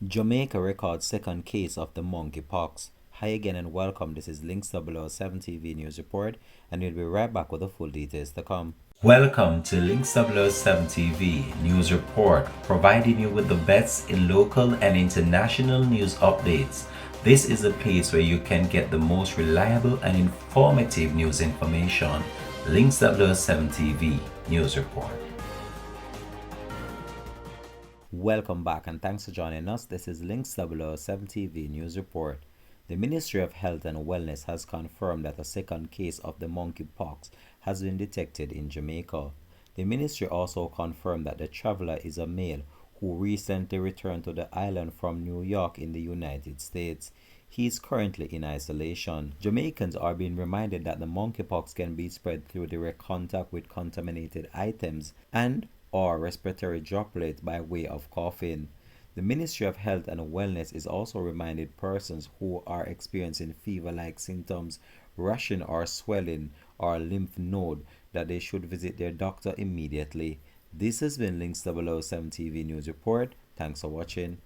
Jamaica records second case of the monkeypox. Hi again and welcome. This is Links 007 TV News Report, and we'll be right back with the full details to come. Welcome to Links 007 TV News Report, providing you with the best in local and international news updates. This is a place where you can get the most reliable and informative news information. Links 007 TV News Report. Welcome back and thanks for joining us. This is Links 007 TV News Report. The Ministry of Health and Wellness has confirmed that a second case of the monkeypox has been detected in Jamaica. The ministry also confirmed that the traveler is a male who recently returned to the island from New York in the United States. He is currently in isolation. Jamaicans are being reminded that the monkeypox can be spread through direct contact with contaminated items and or respiratory droplets by way of coughing. The Ministry of Health and Wellness is also reminded persons who are experiencing fever-like symptoms, rushing or swelling or lymph node that they should visit their doctor immediately. This has been Links 007 TV News Report. Thanks for watching.